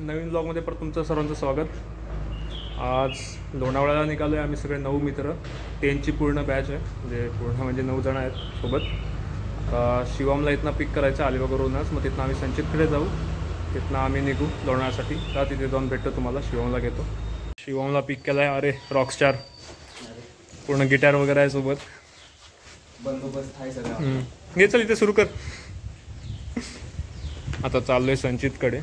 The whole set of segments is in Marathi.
नवीन ब्लॉगमध्ये परत तुमचं सर्वांचं स्वागत. आज लोणावळ्याला निघालो आहे आम्ही सगळे 9 मित्र. 10ची पूर्ण बॅच आहे, म्हणजे पूर्ण म्हणजे 9 जण आहेत सोबत. शिवमला इथनं पिक करायचं अलिबागवरूनच, मग तिथनं आम्ही संचितकडे जाऊ. तिथनं आम्ही निघू लोणावळ्यासाठी. तर तिथे जाऊन भेटतो तुम्हाला. शिवमला घेतो. शिवमला पिक केला आहे. अरे रॉकस्टार, पूर्ण गिटार वगैरे आहे सोबत. बंदोबस्त आहे सगळं. घे चल इथे सुरू कर. आता चाललोय संचितकडे.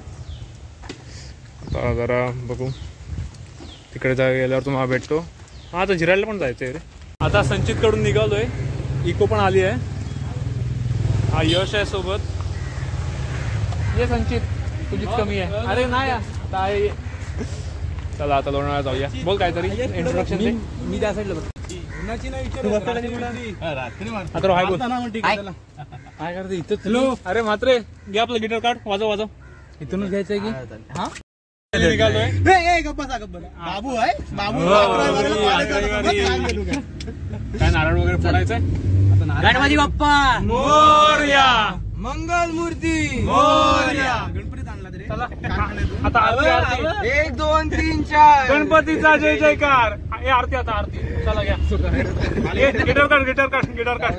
आता जरा बघू, तिकडे गेल्यावर तुम्हाला भेटतो. हां आता जिरायला पण जायचं आहे रे. आता संचितकडून निघालो आहे. इको पण आली आहे. हा यश आहे सोबत. ये संचित, तुझीच कमी आहे. अरे नाही आता आहे. चला आता लोणावळ्याला जाऊया. बोल काहीतरी इंट्रोडक्शन दे. मी त्या साईडला हाय बोल. काय करते इथं? हॅलो. अरे म्हात्रे घे आपलं गिटार काढ, वाजव वाजव. इथूनच घ्यायचंय की? हा निघालोय. बाबू आहे. बाबू काय नारळ वगैरे फोडायचंय. गणपती बाप्पा मोरया. मंगल मूर्ती मोरया. गणपतीत आणला तरी. चला आता आरती. 1 2 3 4 गणपतीचा जय जयकार. हे आरती आता आरती. चला घ्या गिटार काढ, गिटार काढ, गिटार काढ.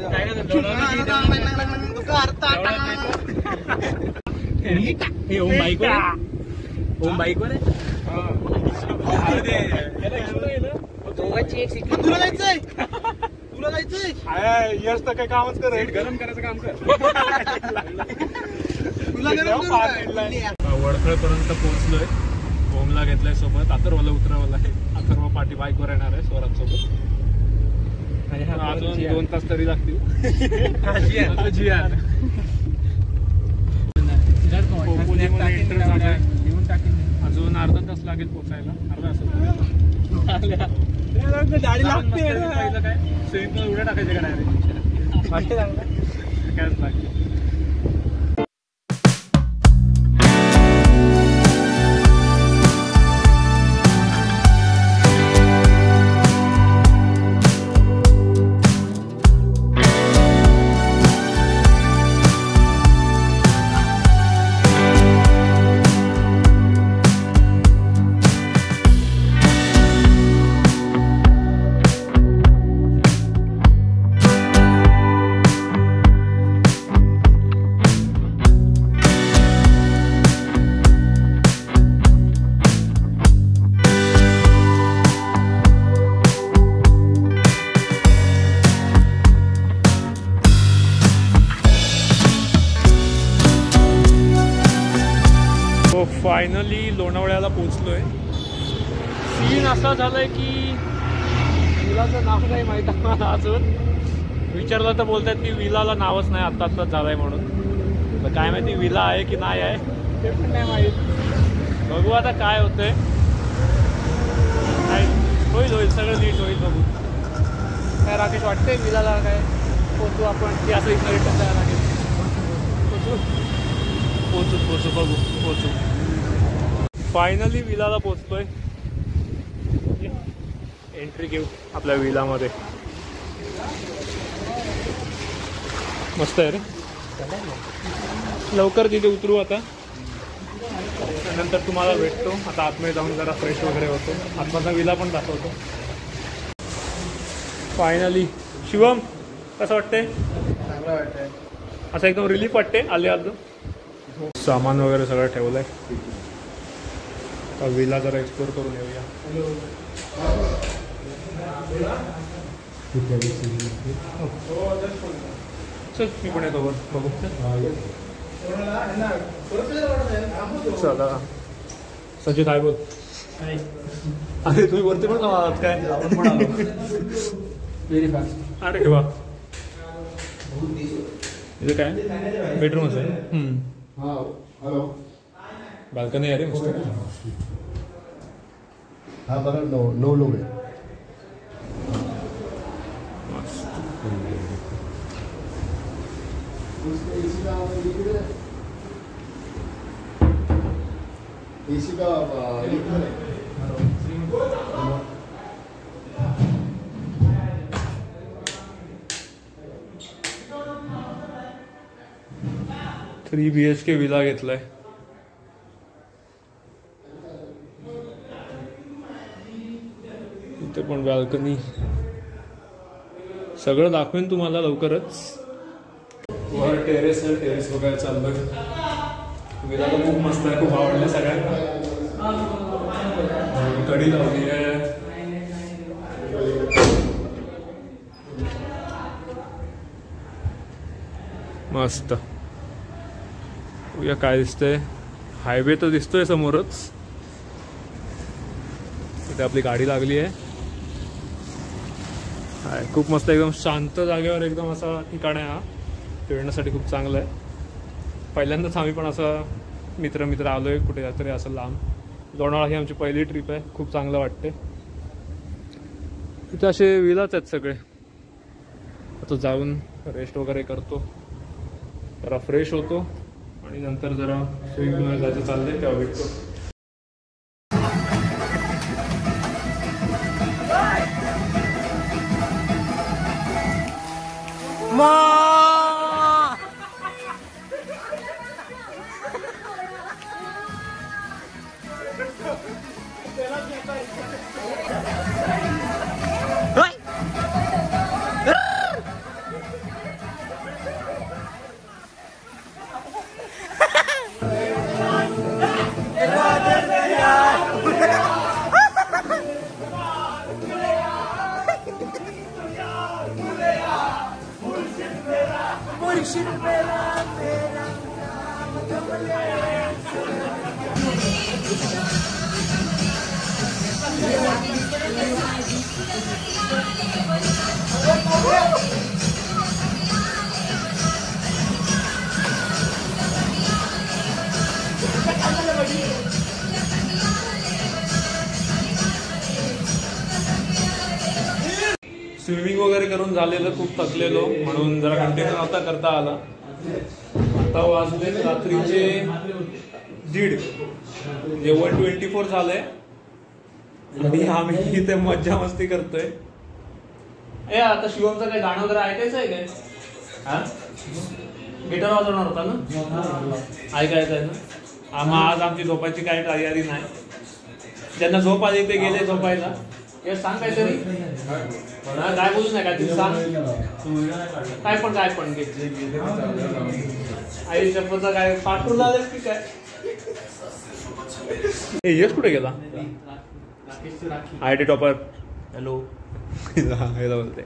हे ओम बाईकवर आहे. ओम बाईकवर आहे. दोघांची एक सिक्रेट. तुला जायचंय, तुला जायचंय. यश तर काही कामच कर. गरम करायचं काम कर. वडखळपर्यंत पोहोचलोय. ओमला घेतलाय सोबत. अथर्वला उतरवला आहे. अथर्व पाठी बाईकवर येणार आहे स्वराज सोबत. अजून 2 तास तरी लागतील. अजून अर्धा तास लागेल पोचायला. अर्धा तास गाडी लागते. पहिलं काय स्विमिंग उड्या टाकायचे का डायरेक्ट कायच लागेल. फायनली लोणावळ्याला पोचलोय. सीन असा झालाय की विलाचं नाव नाही माहीत आम्हाला अजून. विचारलं तर बोलतात की विलाला नावच नाही, आत्ताच झालंय म्हणून. तर काय माहिती विला आहे की नाही आहे ते पण नाही माहीत. बघू आता काय होतंय. काय होईल होईल सगळं नीट होईल. बघू काय राकेश वाटतंय विलाला काय पोचू आपण की असं इथं रिटर्न जायला लागेल. पोचू बघू पोचू. फायनली विलाला पोचतोय. एंट्री घेऊ आपल्या विलामध्ये. मस्त आहे रे. लवकर तिथे उतरू आता. त्यानंतर तुम्हाला भेटतो. आता आतमध्ये जाऊन जरा फ्रेश वगैरे होतो. आतमधला विला पण दाखवतो. फायनली शिवम कसं वाटतंय? चांगलं वाटतंय. असं एकदम रिलीफ वाटते. आले अर्ध सामान वगैरे सगळं ठेवलंय. विला जरा एक्सप्लोर करून येऊया. चल मी पण येतो वर बघू. चला संचित हाय बोल. अरे तुम्ही वरती पण आहात काय? Very fast. अरे वा इथे काय बेडरूमच आहे. हेलो बाल्कनी आहे रे मस्त. हाँ बगल 9 लोग हैं. एसी का 3 BHK विला घेतलाय. इथे पण बाल्कनी, सगळं दाखवेन तुम्हाला लवकरच. वर टेरेस आहे, टेरेस बघायला चाललोय. विला तर खूप मस्त आहे, खूप आवडलं सगळ्यांना. कडी लावली आहे. मस्त. बघूया काय दिसतंय. हायवे तर दिसतोय समोरच. इथे आपली गाडी लागली आहे. खूप मस्त, एकदम शांत जागेवर एकदम असा ठिकाण आहे हा. फिरण्यासाठी खूप चांगलं आहे. पहिल्यांदाच आम्ही पण असं मित्र आलोय कुठे तरी असं लांब. लोणावळा ही आमची पहिली ट्रिप आहे. खूप चांगलं वाटते. इथे असे विलाच आहेत सगळे. आता जाऊन रेस्ट वगैरे करतो, जरा फ्रेश होतो आणि नंतर जरा स्विमिंग पूलला जायचं चाललंय तेव्हा भेटतो. स्विमिंग वगैरे करून झालेलं, खूप थकलेलो म्हणून जरा कंटिन्यू नव्हता करता आला. आता वाजले रात्रीचे 1:30, म्हणजे 1:24 झालंय आणि आम्ही इथे मज्जा मस्ती करतोय. आता शिवमचं काही गाणं वगैरे ऐकायचं आहे काय? हा, गिटार वाजवणार होता ना, ऐकायचं आहे ना. आज आमची झोपायची काही तयारी नाही. ज्यांना झोप आली ते गेले झोपायला. हे सांग काहीतरी, काय बोलू नाही, काहीतरी सांग. काय पण आई शपथचा काय पाठवून झालं की काय? यश कुठे गेला? IIT topper. हॅलो. बोलते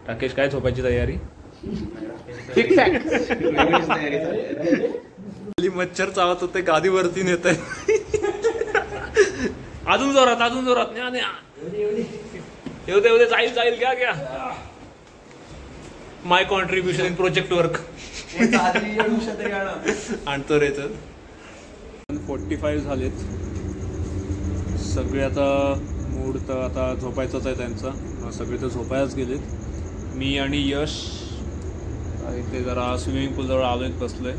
राकेश, काय झोपायची तयारी? मच्छर चावत होते, गादीवरती नेत आहे. अजून जोरात येऊ दे, जाईल घ्या. माय कॉन्ट्रीब्युशन इन प्रोजेक्ट वर्क आणतो रे. तर 45 झालेत सगळे. आता मूड तर आता झोपायचाच आहे त्यांचा. सगळे तर झोपायलाच गेलेत. मी आणि यश इथे जरा स्विमिंग पूल जवळ आलोय, बसलोय.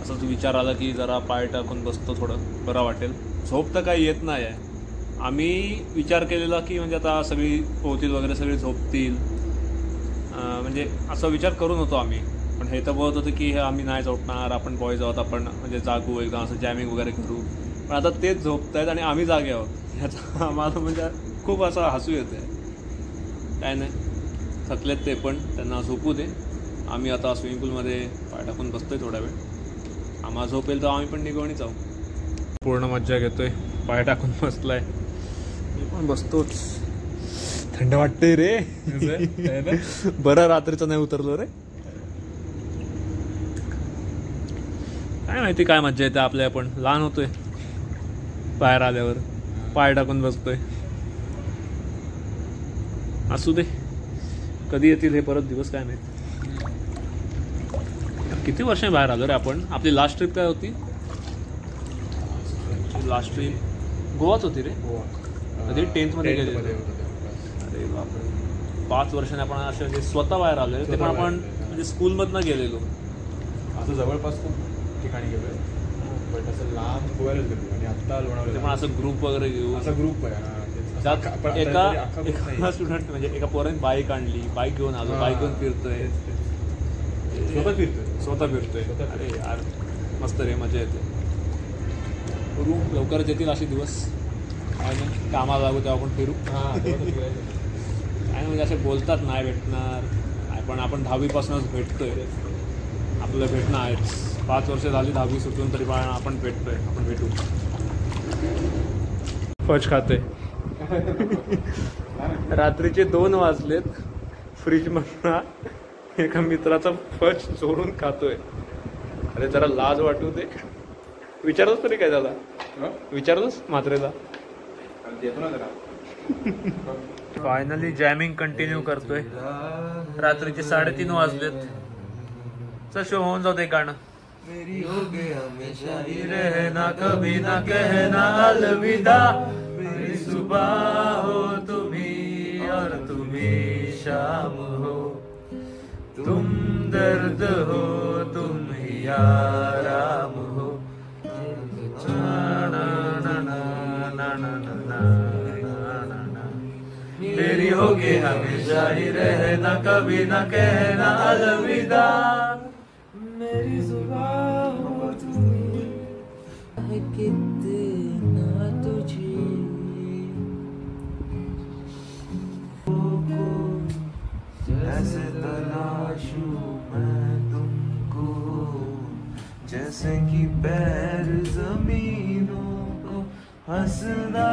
असाच विचार आला की जरा पाय टाकून बसतो, थोडं बरं वाटेल. झोप तर काही येत नाही आहे. आम्ही विचार केलेला की म्हणजे आता सगळी पोहतील वगैरे, सगळी झोपतील, म्हणजे असा विचार करून होतो आम्ही. पण हे तर बोलत होतं की हे आम्ही नाही झोपणार, आपण बॉयज आहोत, आपण म्हणजे जागू, एकदम असं जॅमिंग वगैरे करू. पण आता तेच झोपत आहेत आणि आम्ही जागे आहोत. ह्याचा आम्हाला म्हणजे खूप असा हसू येतं आहे. काय नाही, थकलेत ते पण, त्यांना झोपू दे. आम्ही आता स्विमिंग पूलमध्ये पाय टाकून बसतोय थोडा वेळ. आम्हाला झोप येईल तर आम्ही पण निघू आणि जाऊ. पूर्ण मज्जा घेतोय, पाय टाकून बसलाय. मी पण बसतोच. थंड वाटतंय रे. बरं रात्रीचं नाही उतरलो रे. काय माहिती काय मज्जा येते आपल्या. आपण लहान होतोय, बाहेर आल्यावर पाय टाकून बसतोय. असू दे, कधी येतील हे परत दिवस काय माहिती. किती वर्ष बाहेर आलो रे आपण. आपली लास्ट ट्रिप काय होती? लास्ट ट्रिप गोवाच होती रे. कधी 10th मध्ये गेले. अरे बापरे, 5 वर्षांनी आपण असे म्हणजे स्वतः बाहेर आलोय. ते पण आपण म्हणजे स्कूलमधनं गेलेलो. असं जवळपास खूप ठिकाणी गेलोय, पण असं लांब गोव्यालाच गेलो. आणि आता लोणावळा पण असं ग्रुप वगैरे घेऊ. असा ग्रुप आहे. एका स्टुडंट म्हणजे एका पोराने बाईक आणली, बाईक घेऊन आलो, बाईक घेऊन फिरतोय, स्वतः फिरतोय. अरे यार मस्त रे, मजा येते. रूम लवकरच येतील असे दिवस. कामाला लागू तेव्हा आपण फिरू. हां काय म्हणजे असे बोलतात नाही भेटणार नाही, पण आपण 10वीपासूनच भेटतोय. आपलं भेटणं आहेच. 5 वर्ष झाली 10वी सुटून तरी पण आपण भेटतोय. आपण भेटू. फज खाते. रात्रीचे 2 वाजलेत. फ्रीजमधनं एका मित्राचा फज चोरून खातोय. अरे जरा लाज वाटू दे. विचारतोस तरी काय झाला? विचारतोस मात्रेला? देतो ना जरा. फायनली जॅमिंग कंटिन्यू करतोय. रात्रीचे 3:30 वाजलेत. चल शो होऊन जाऊ दे गाणं. मेरी हो गया हमेशा ही रहना कभी ना कहना अलविदा. मेरी सुबह हो तुम्ही और तुम्ही शाम हो. तुम दर्द हो तुम ही आराम हो. ना ना ना ना ना ना ना ना. मेरी होगी हमेशा ही रहना कभी ना कहना अलविदा. मेरी जुबान हो तुम्ही कितना तुझे जैसे तलाशूं मैं तुमको जैसे कि पैर जमीनों को हंसना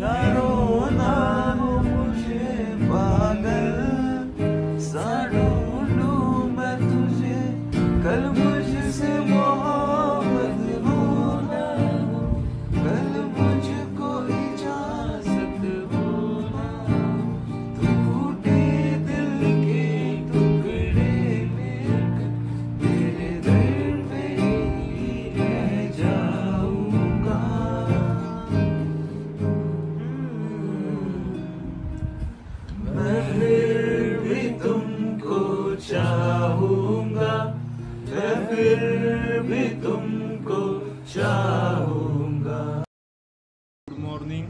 या रोना हो मुझे पागल सा ढूंढूं मैं तुझे कल मुझसे मोहब्बत होना हो कल मुझको इजाजत होना टूटे दिल के टुकड़े लेकर तेरे दर पे ही रह जाऊंगा. मैं फिर भी तुमको चाहूंगा. मैं फिर भी तुमको चाहूंगा. Good morning.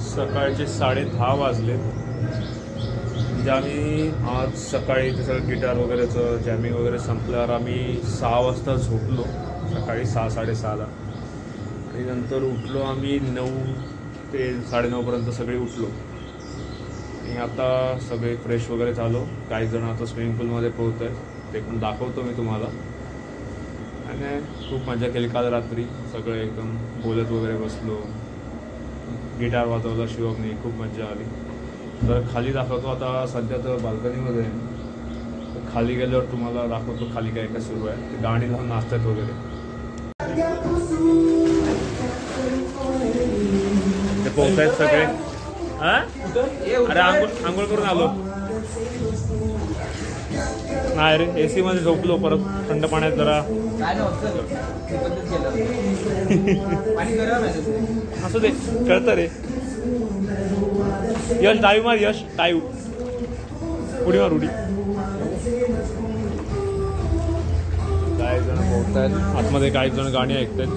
सकाळचे 10:30 वाजले. म्हणजे आम्ही आज सकाळी ते सगळं गिटार वगैरेचं जॅमिंग वगैरे संपल्यावर आम्ही 6 वाजता झोपलो. सकाळी 6-6:30ला. आणि नंतर उठलो आम्ही 9 ते 9:30पर्यंत सगळे उठलो. आणि आता सगळे फ्रेश वगैरे झालो. काही जण आता स्विमिंग पूलमध्ये पोहत आहेत. ते पण दाखवतो मी तुम्हाला. आणि खूप मजा केली काल रात्री. सगळे एकदम बोलत वगैरे बसलो. गिटार वाजवला शिवमने. खूप मजा आली. तर खाली दाखवतो आता. सध्या तर बाल्कनीमध्ये आहे. तर खाली गेल्यावर तुम्हाला दाखवतो खाली काय काय सुरू आहे. ते गाणी लावून नाचतात वगैरे. ते पोहतायत सगळे. अरे आंघोळ करून आलो. नाही रे AC मध्ये झोपलो. परत थंड पाण्यात जरा असू दे कळतं रे. यश डाईव मार. यश डाईव. उडी मार उडी. काही जण पोहतायत आतमध्ये. काही जण गाणी ऐकतायत.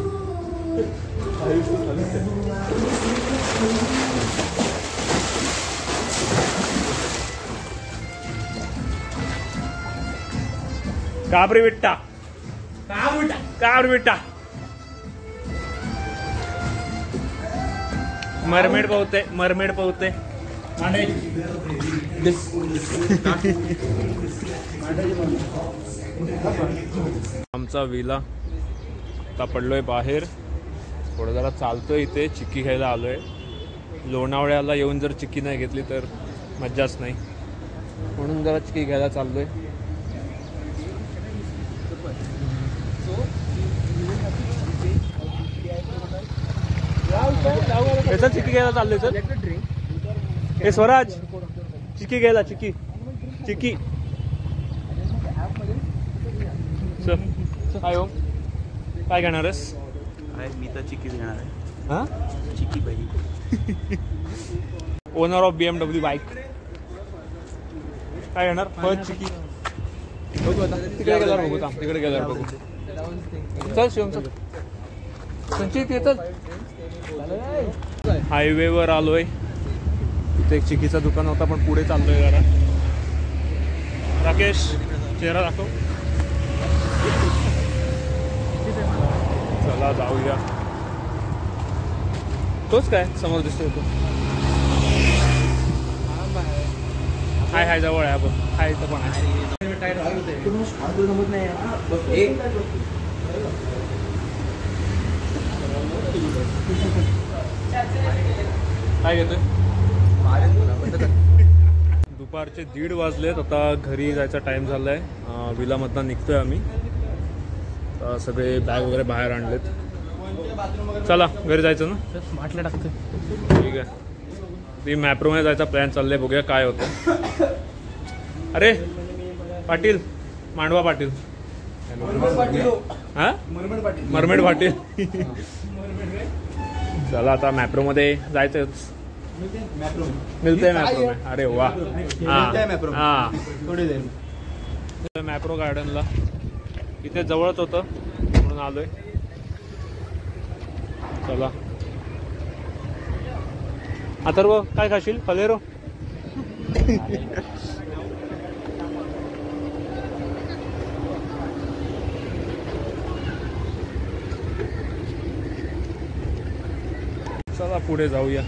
काबरी बिट्टा. काबरी बिट्टा. मरमेड पोहते. मरमेड पोहते. आमचा विला आता पडलोय बाहेर. थोडं जरा चालतोय इथे. चिक्की घ्यायला आलोय. लोणावळ्याला येऊन जर चिक्की नाही घेतली तर मज्जाच नाही. म्हणून जरा चिक्की घ्यायला चाललोय. याचा चिक्की घ्यायला चाललोय सर. हे स्वराज चिक्की घ्यायला. चिक्की चिक्की सर. काय हो काय घेणार आहेस? मी तर चिक्कीच घेणार आहे. हां चिक्की पाहिजे. Owner of BMW bike. काय घेणार? फर्स्ट चिक्की. तिकडे गेल्यावर बघू. तिकडे गेल्यावर बघू. चल शिवम चल. संचित येतात. हायवेवर आलोय. इथे एक चिक्कीचं दुकान होता पण पुढे चाललोय जरा. राकेश चेहरा दाखव. चला जाऊया. तोच काय समोर दिसतोय तो? हाय हाय जवळ आहे आपण. हाय इथं पण आहे. काय घेतोय? दुपारचे 1:30 वाजलेत. आता घरी जायचा टाइम झालाय. विलामधनं निघतोय आम्ही. आता सगळे बॅग वगैरे बाहेर आणलेत. चला घरी जायचं ना. स्मार्टला टाकतोय. ठीक आहे. ती मॅप्रोमध्ये जायचा प्लॅन चाललाय. बघूया काय होतं. अरे पाटील, मांडवा पाटील. हा मरमेड पाटील. चला आता मॅप्रोमध्ये जायचंच. मिळतंय मॅप्रो. अरे वा. हा मॅप्रो गार्डनला इथे जवळच होतं म्हणून आलोय. चला अथर्व काय खाशील? फलेरो. चला पुढे जाऊया.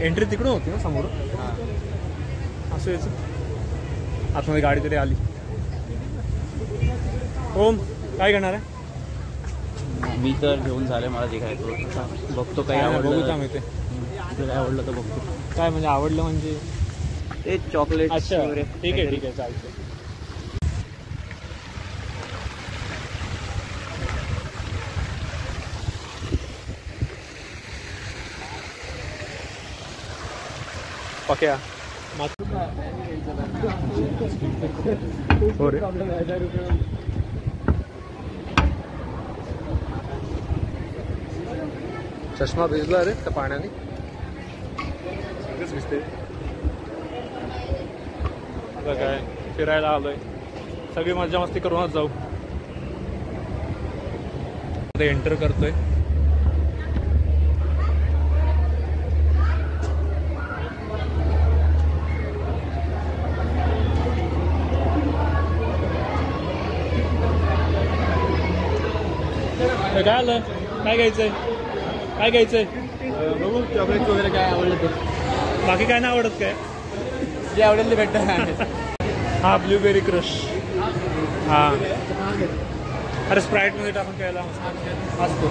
एंट्री तिकडून होती ना समोर. असं यायचं. आतमध्ये गाडी तरी आली. ओम काय घेणार आहे? मी तर घेऊन झाले. मला जे खायचं बघतो. काही बघू आवडलं का मी ते. काय आवडलं तर बघतो. काय म्हणजे आवडलं म्हणजे? ते चॉकलेट. अच्छा ठीक आहे ठीक आहे चालतं. पक्या हो रे. चष्मा भिजला रे त्या पाण्याने. भिजते. आता काय फिरायला आलोय. सगळी मजा मस्ती करूनच जाऊ. एंटर करतोय. काय आलं? काय घ्यायचंय? काय घ्यायचंय? बघू चॉकलेट वगैरे काय आवडलं तर. बाकी काय नाही आवडत काय? जे आवडेल ते भेटतं. हा ब्लूबेरी क्रश. हा अरे स्प्राईटमध्ये टाकून प्यायला असतो.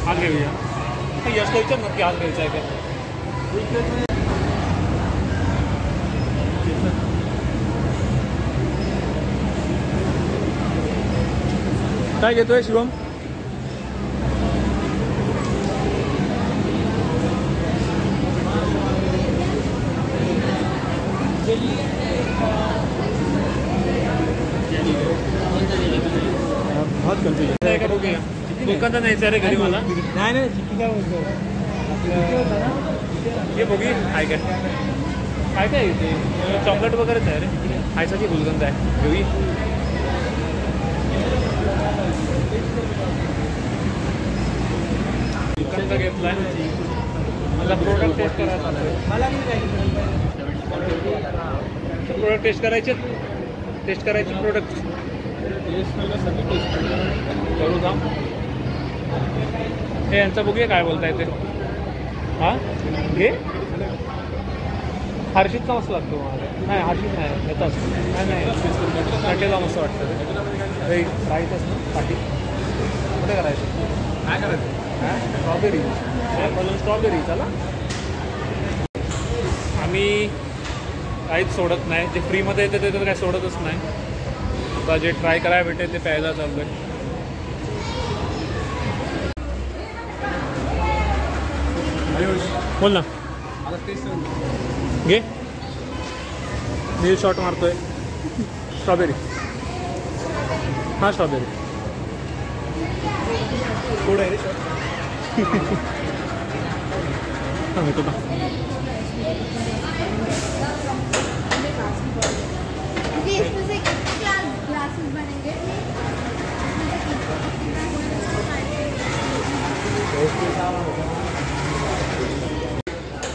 हा घेऊया. यशला विचार नक्की आज घ्यायचा आहे काय? काय घेतोय शिवम? बहुत कन्फ्युजन काय बघूया. दुकानचा न्यायचं रे घरी मला. नाही नाही चिक्की काय बोलतो. हे बघी काय काय काय काय ते चॉकलेट वगैरेच आहे रे. खायसाठी गुलगंध आहे. घेऊया. दुकानचा घेतलाय. मला प्रोडक्ट टेस्ट करायचा. प्रोडक्ट टेस्ट करायचे. टेस्ट करायचे प्रोडक्ट करू का? हे यांचं बघूया काय बोलता येते. हां घे. हर्षीतचा मस्त लागतो मला. नाही हर्षीत नाही याचाच. नाही नाही नटेला मस्त वाटतं रे. राईतच ना पाठी. कुठे करायचं? काय करायचं? हां स्ट्रॉबेरी. म्हणून स्ट्रॉबेरी. चला आम्ही काहीच सोडत नाही. जे फ्रीमध्ये येते ते तर काही सोडतच नाही. आता जे ट्राय करायला भेटेल ते प्यायला चाललोय. बोल ना. घे. मी शॉट मारतोय. स्ट्रॉबेरी. हां स्ट्रॉबेरी. थोडं आहे रे शॉट. हां मी तुला इसमें से क्या ग्लासेस बनेंगे?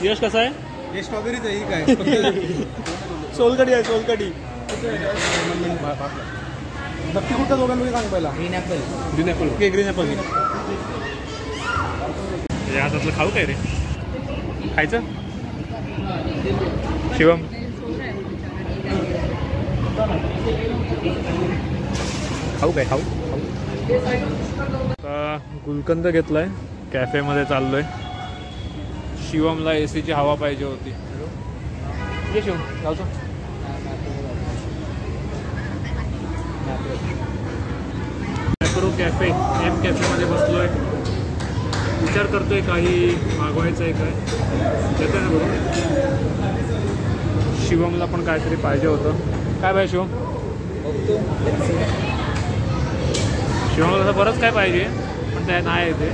यश कसा आहे? हे स्ट्रॉबेरीच आहे. ही काय सोलकडी आहे. सोलकडी. नक्की कुठल्या दोघांमध्ये सांग पहिला. Green apple. Green apple. Okay green apple. याच्यातलं खाऊ काय रे? खायचं शिवम खाऊ काय खाऊ आता गुलकंद घेतलाय कॅफेमध्ये चाललोय शिवमला एसीची हवा पाहिजे होती ये शिवम जाऊचो मॅक्रो कॅफे एम कॅफेमध्ये बसलोय विचार करतोय काही मागवायचं आहे काय येतोय ना बघू शिवमला पण काहीतरी पाहिजे होतं काय पाहिजे शिवम शिवमला तसं बरंच काय पाहिजे पण त्या नाही आहे ते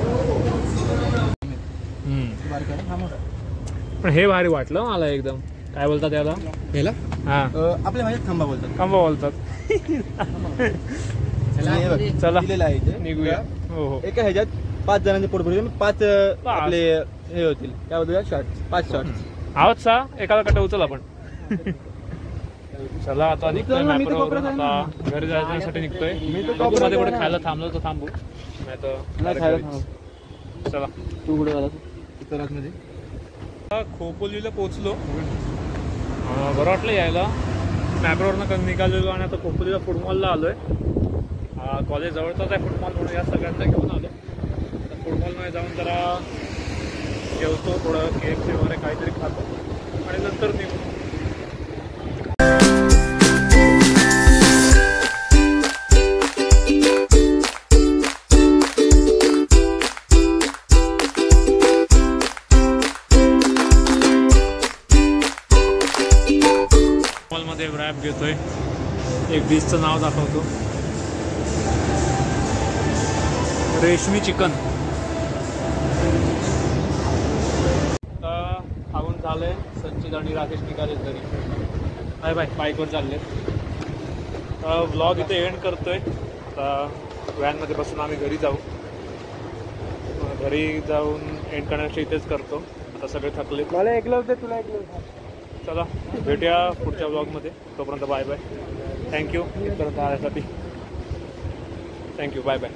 पण हे भारी वाटलं मला एकदम काय बोलतात त्याला ह्याला हां आपल्या माझ्यात खांबा बोलतात खांबा बोलतात चला दिलेलं आहे इथे. निघूया हो हो एका ह्याच्यात 5 जणांचे पोट भरून 5 आपले हे होतील काय बोलतो शॉर्ट 5 शॉर्ट आहोत सा एकाला कट उचल आपण चला आता निघतोय चल ना, मी तर मॅप्रोवरून. कोपऱ्यात आहे आता घरी जायसाठी निघतोय मी तर बघू कोपऱ्यात मध्ये कुठे आहे. खायला थांबलो तर थांबू नाही तर खायला घरीच. चला तू कुठे झाला मध्ये आता खोपोलीला पोचलो बरं वाटलं यायला मॅप्रोवरनं निघालेलो आणि आता खोपोलीला फूड मॉलला आलोय कॉलेज जवळचाच आहे फूड मॉल म्हणून या सगळ्यांना घेऊन आलो तर फूड मॉलमध्ये जाऊन जरा जेवतो थोडं KFC वगैरे काहीतरी खातो आणि नंतर निघू मॉलमध्ये रॅप घेतोय एक डिशचं नाव दाखवतो रेशमी चिकन आता खाऊन झालंय संचित आणि राकेश निघाले घरी बाय बाय बाईकवर चालले व्लॉग इथे एंड करतोय आता व्हॅनमध्ये बसून आम्ही घरी जाऊ घरी जाऊन एंड करण्याची इथेच करतो आता सगळे थकले मला ऐकलं होतं तुला ऐकलं होतं चला भेटूया पुढच्या ब्लॉगमध्ये तोपर्यंत बाय बाय थँक्यू इथपर्यंत आल्यासाठी थँक्यू बाय बाय